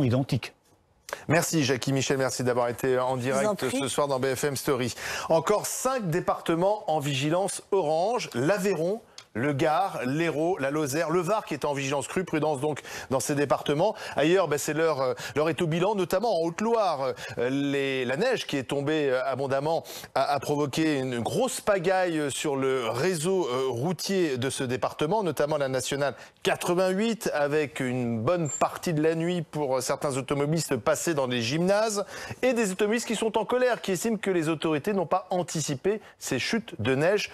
identiques. Merci Jackie Michel, merci d'avoir été en direct ce soir dans BFM Story. Encore 5 départements en vigilance orange, l'Aveyron, le Gard, l'Hérault, la Lozère, le Var qui est en vigilance crue, prudence donc dans ces départements. Ailleurs, c'est l'heure est au bilan, notamment en Haute-Loire. La neige qui est tombée abondamment a provoqué une grosse pagaille sur le réseau routier de ce département, notamment la nationale 88, avec une bonne partie de la nuit pour certains automobilistes passés dans des gymnases et des automobilistes qui sont en colère, qui estiment que les autorités n'ont pas anticipé ces chutes de neige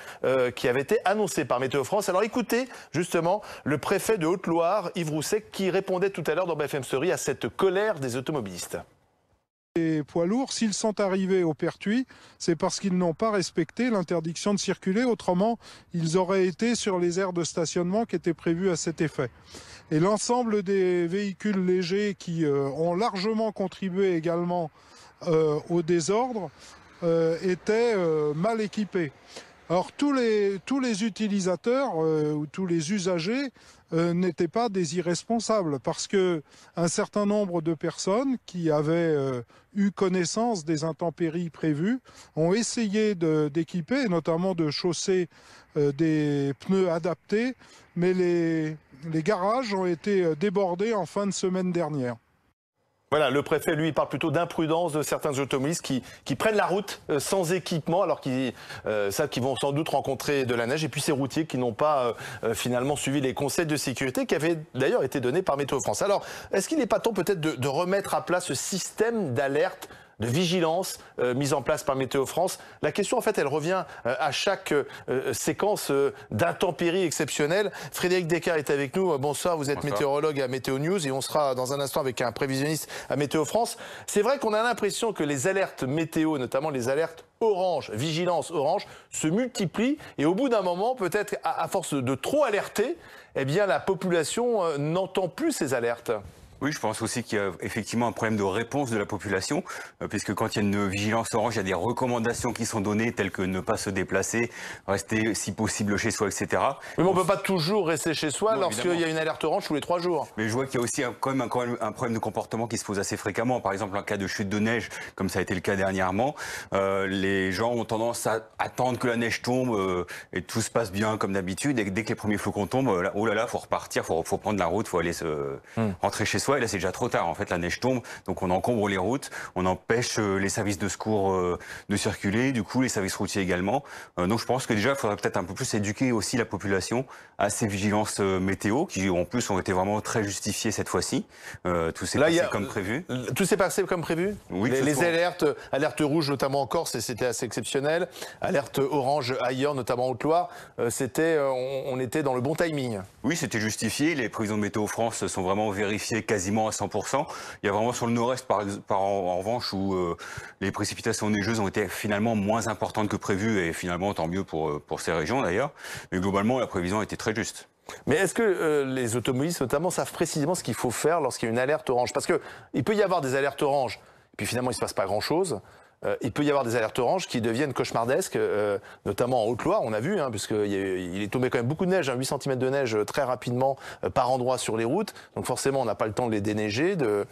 qui avaient été annoncées par Météo France. Alors écoutez justement le préfet de Haute-Loire, Yves Rousset, qui répondait tout à l'heure dans BFM Story à cette colère des automobilistes. Les poids lourds, s'ils sont arrivés au Pertuis, c'est parce qu'ils n'ont pas respecté l'interdiction de circuler. Autrement, ils auraient été sur les aires de stationnement qui étaient prévues à cet effet. Et l'ensemble des véhicules légers qui ont largement contribué également au désordre étaient mal équipés. Alors tous les utilisateurs ou tous les usagers n'étaient pas des irresponsables parce que un certain nombre de personnes qui avaient eu connaissance des intempéries prévues ont essayé d'équiper, et notamment de chausser des pneus adaptés, mais les garages ont été débordés en fin de semaine dernière. Voilà, le préfet, lui, parle plutôt d'imprudence de certains automobilistes qui prennent la route sans équipement, alors qu'ils vont sans doute rencontrer de la neige. Et puis ces routiers qui n'ont pas finalement suivi les conseils de sécurité qui avaient d'ailleurs été donnés par Météo France. Alors, est-ce qu'il n'est pas temps peut-être de remettre à plat ce système d'alerte, de vigilance mise en place par Météo France? La question, en fait, elle revient à chaque séquence d'intempéries exceptionnelles. Frédéric Descartes est avec nous. Bonsoir, vous êtes météorologue à Météo News et on sera dans un instant avec un prévisionniste à Météo France. C'est vrai qu'on a l'impression que les alertes météo, notamment les alertes orange, vigilance orange, se multiplient et au bout d'un moment, peut-être à force de trop alerter, eh bien la population n'entend plus ces alertes. Oui, je pense aussi qu'il y a effectivement un problème de réponse de la population, puisque quand il y a une vigilance orange, il y a des recommandations qui sont données, telles que ne pas se déplacer, rester si possible chez soi, etc. Mais on ne peut pas toujours rester chez soi lorsqu'il y a une alerte orange tous les 3 jours. Mais je vois qu'il y a aussi quand même un problème de comportement qui se pose assez fréquemment. Par exemple, en cas de chute de neige, comme ça a été le cas dernièrement, les gens ont tendance à attendre que la neige tombe et tout se passe bien comme d'habitude. Et dès que les premiers flocons tombent, oh là là, faut repartir, faut prendre la route, faut aller rentrer chez soi. Et là, c'est déjà trop tard. En fait, la neige tombe, donc on encombre les routes, on empêche les services de secours de circuler, du coup, les services routiers également. Donc, je pense que déjà, il faudrait peut-être un peu plus éduquer aussi la population à ces vigilances météo, qui en plus ont été vraiment très justifiées cette fois-ci. Tout s'est passé comme prévu. Tout s'est passé comme prévu. Oui. Les alertes rouges, notamment en Corse, c'était assez exceptionnel. Alerte orange ailleurs, notamment en Haute-Loire, on était dans le bon timing. Oui, c'était justifié. Les prévisions de Météo France sont vraiment vérifiées quasiment à 100%. Il y a vraiment sur le nord-est, en revanche, où les précipitations neigeuses ont été finalement moins importantes que prévu, et finalement, tant mieux pour ces régions d'ailleurs. Mais globalement, la prévision était très juste. Mais est-ce que les automobilistes, notamment, savent précisément ce qu'il faut faire lorsqu'il y a une alerte orange? Parce qu'il peut y avoir des alertes oranges, et puis finalement, il ne se passe pas grand-chose. Il peut y avoir des alertes oranges qui deviennent cauchemardesques, notamment en Haute-Loire, on a vu, puisqu'il est tombé quand même beaucoup de neige, 8 cm de neige très rapidement par endroit sur les routes. Donc forcément, on n'a pas le temps de les déneiger, de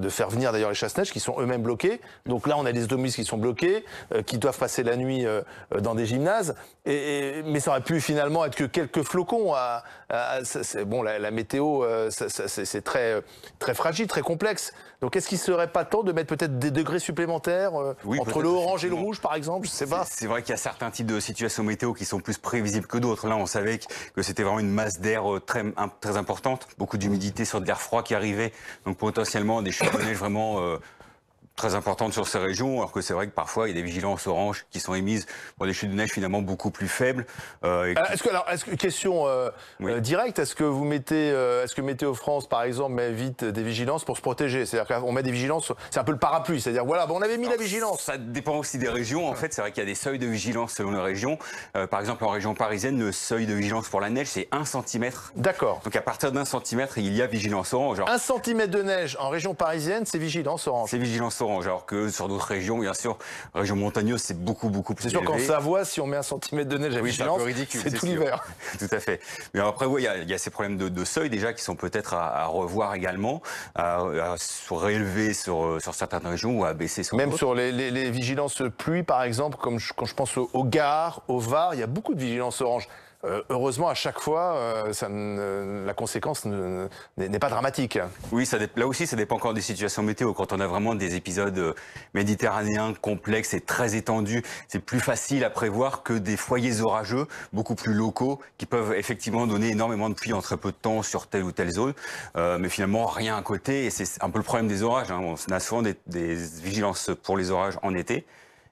faire venir d'ailleurs les chasse-neige qui sont eux-mêmes bloqués. Donc là, on a des automobilistes qui sont bloqués, qui doivent passer la nuit dans des gymnases. Mais ça aurait pu finalement être que quelques flocons. La météo, c'est très, très fragile, très complexe. Donc est-ce qu'il ne serait pas temps de mettre peut-être des degrés supplémentaires entre le orange et le rouge, par exemple? Je sais pas. C'est vrai qu'il y a certains types de situations météo qui sont plus prévisibles que d'autres. Là, on savait que c'était vraiment une masse d'air très importante, beaucoup d'humidité sur de l'air froid qui arrivait, donc potentiellement des chutes de neige vraiment très importantes sur ces régions, alors que c'est vrai que parfois il y a des vigilances oranges qui sont émises pour des chutes de neige finalement beaucoup plus faibles. Question directe, est-ce que Météo France, par exemple, met vite des vigilances pour se protéger? C'est-à-dire qu'on met des vigilances, c'est un peu le parapluie, c'est-à-dire voilà, on avait mis la vigilance. Ça dépend aussi des régions. En fait, c'est vrai qu'il y a des seuils de vigilance selon les régions. Par exemple, en région parisienne, le seuil de vigilance pour la neige, c'est 1 cm. D'accord. Donc à partir d'1 cm, il y a vigilance orange. 1 cm de neige en région parisienne, c'est vigilance orange. C'est vigilance orange, alors que sur d'autres régions, bien sûr, régions montagneuses, c'est beaucoup plus C'est sûr élevé. qu'en Savoie, si on met 1 centimètre de neige à vigilance, c'est un peu ridicule, c'est tout l'hiver. Tout à fait. Mais après, oui, il y a ces problèmes de seuil déjà qui sont peut-être à revoir également, à réélever sur certaines régions ou à baisser sur d'autres. Même sur les vigilances pluie, par exemple, comme quand je pense au Gard, au Var, il y a beaucoup de vigilances orange. Heureusement, à chaque fois, la conséquence n'est pas dramatique. Oui, là aussi, ça dépend encore des situations météo. Quand on a vraiment des épisodes méditerranéens complexes et très étendus, c'est plus facile à prévoir que des foyers orageux, beaucoup plus locaux, qui peuvent effectivement donner énormément de pluie en très peu de temps sur telle ou telle zone. Mais finalement, rien à côté. Et c'est un peu le problème des orages. On a souvent des vigilances pour les orages en été.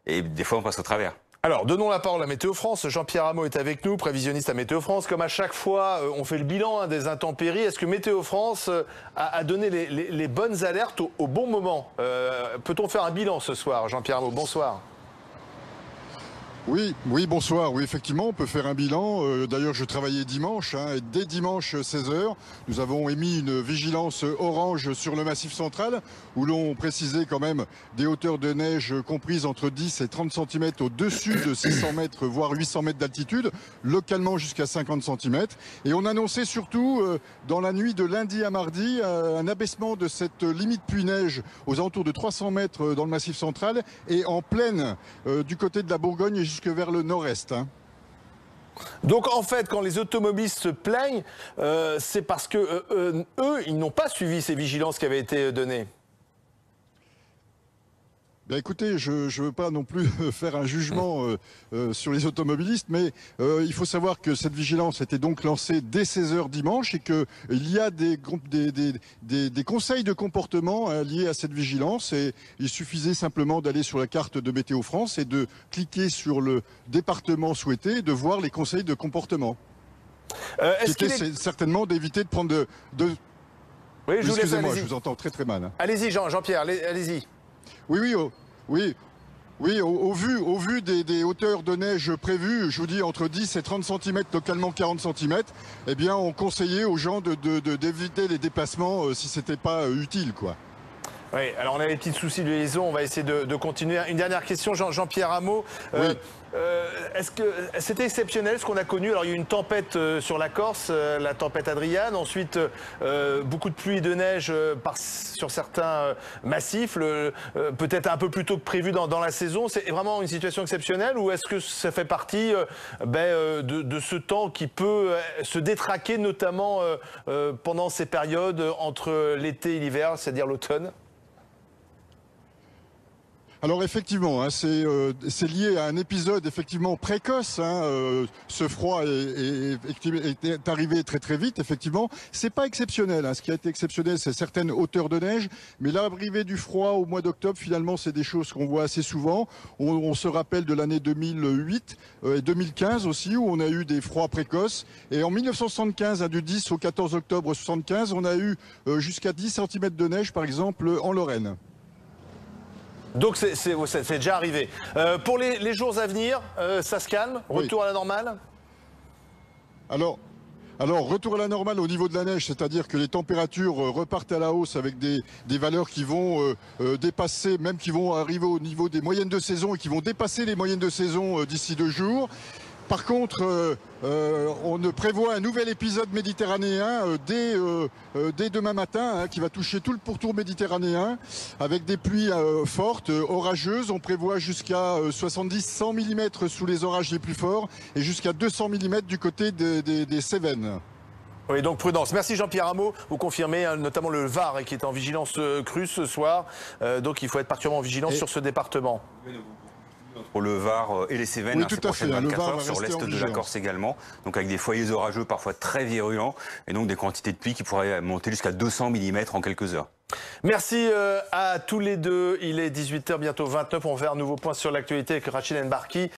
Et des fois, on passe au travers. Alors, donnons la parole à Météo France. Jean-Pierre Hameau est avec nous, prévisionniste à Météo France. Comme à chaque fois, on fait le bilan des intempéries. Est-ce que Météo France a donné les bonnes alertes au bon moment? Peut-on faire un bilan ce soir? Jean-Pierre Hameau, bonsoir. Oui, bonsoir. Oui, effectivement, on peut faire un bilan. D'ailleurs, je travaillais dimanche, et dès dimanche 16h, nous avons émis une vigilance orange sur le Massif central, où l'on précisait quand même des hauteurs de neige comprises entre 10 et 30 cm au-dessus de 600 mètres, voire 800 mètres d'altitude, localement jusqu'à 50 cm. Et on annonçait surtout, dans la nuit de lundi à mardi, un abaissement de cette limite pluie-neige aux alentours de 300 mètres dans le Massif central et en plaine du côté de la Bourgogne jusque vers le nord-est. Donc en fait, quand les automobilistes se plaignent, c'est parce que eux, ils n'ont pas suivi ces vigilances qui avaient été données. Ben écoutez, je ne veux pas non plus faire un jugement sur les automobilistes, mais il faut savoir que cette vigilance était donc lancée dès 16h dimanche et qu'il y a des conseils de comportement liés à cette vigilance. Et il suffisait simplement d'aller sur la carte de Météo France et de cliquer sur le département souhaité et de voir les conseils de comportement. C'était certainement d'éviter de prendre de... Oui, je vous laisse. Excusez-moi, je vous entends très mal. Hein. Allez-y, Jean-Pierre, allez-y. Oui, au vu des hauteurs de neige prévues, je vous dis entre 10 et 30 cm, localement 40 cm, eh bien on conseillait aux gens d'éviter les déplacements si c'était pas utile, quoi. Oui, alors on a des petits soucis de liaison, on va essayer de continuer. Une dernière question, Jean-Pierre Hameau. Oui. Est-ce que c'était exceptionnel ce qu'on a connu? Alors il y a eu une tempête sur la Corse, la tempête Adriane, ensuite beaucoup de pluie et de neige sur certains massifs, peut-être un peu plus tôt que prévu dans la saison. C'est vraiment une situation exceptionnelle ou est-ce que ça fait partie de ce temps qui peut se détraquer, notamment pendant ces périodes entre l'été et l'hiver, c'est-à-dire l'automne? Alors effectivement, c'est lié à un épisode effectivement précoce. Ce froid est arrivé très vite. Effectivement, c'est pas exceptionnel. Ce qui a été exceptionnel, c'est certaines hauteurs de neige, mais l'arrivée du froid au mois d'octobre, finalement, c'est des choses qu'on voit assez souvent. On se rappelle de l'année 2008 et 2015 aussi, où on a eu des froids précoces. Et en 1975, du 10 au 14 octobre 75, on a eu jusqu'à 10 cm de neige, par exemple, en Lorraine. Donc c'est déjà arrivé. Pour les jours à venir, ça se calme? Retour à la normale? Alors, retour à la normale au niveau de la neige, c'est-à-dire que les températures repartent à la hausse avec des valeurs qui vont dépasser, même qui vont arriver au niveau des moyennes de saison et qui vont dépasser les moyennes de saison d'ici 2 jours. Par contre, on prévoit un nouvel épisode méditerranéen dès demain matin, qui va toucher tout le pourtour méditerranéen, avec des pluies fortes, orageuses. On prévoit jusqu'à 70-100 mm sous les orages les plus forts et jusqu'à 200 mm du côté des Cévennes. Oui, donc prudence. Merci Jean-Pierre Hameau. Vous confirmez notamment le Var qui est en vigilance crue ce soir. Donc il faut être particulièrement vigilant sur ce département. Pour le Var et les Cévennes, oui, ces prochaines 24 heures, sur l'est de la Corse également, donc avec des foyers orageux parfois très virulents, et donc des quantités de pluie qui pourraient monter jusqu'à 200 mm en quelques heures. Merci à tous les deux. Il est 18h, bientôt 29. On va faire un nouveau point sur l'actualité avec Rachid Enbarki.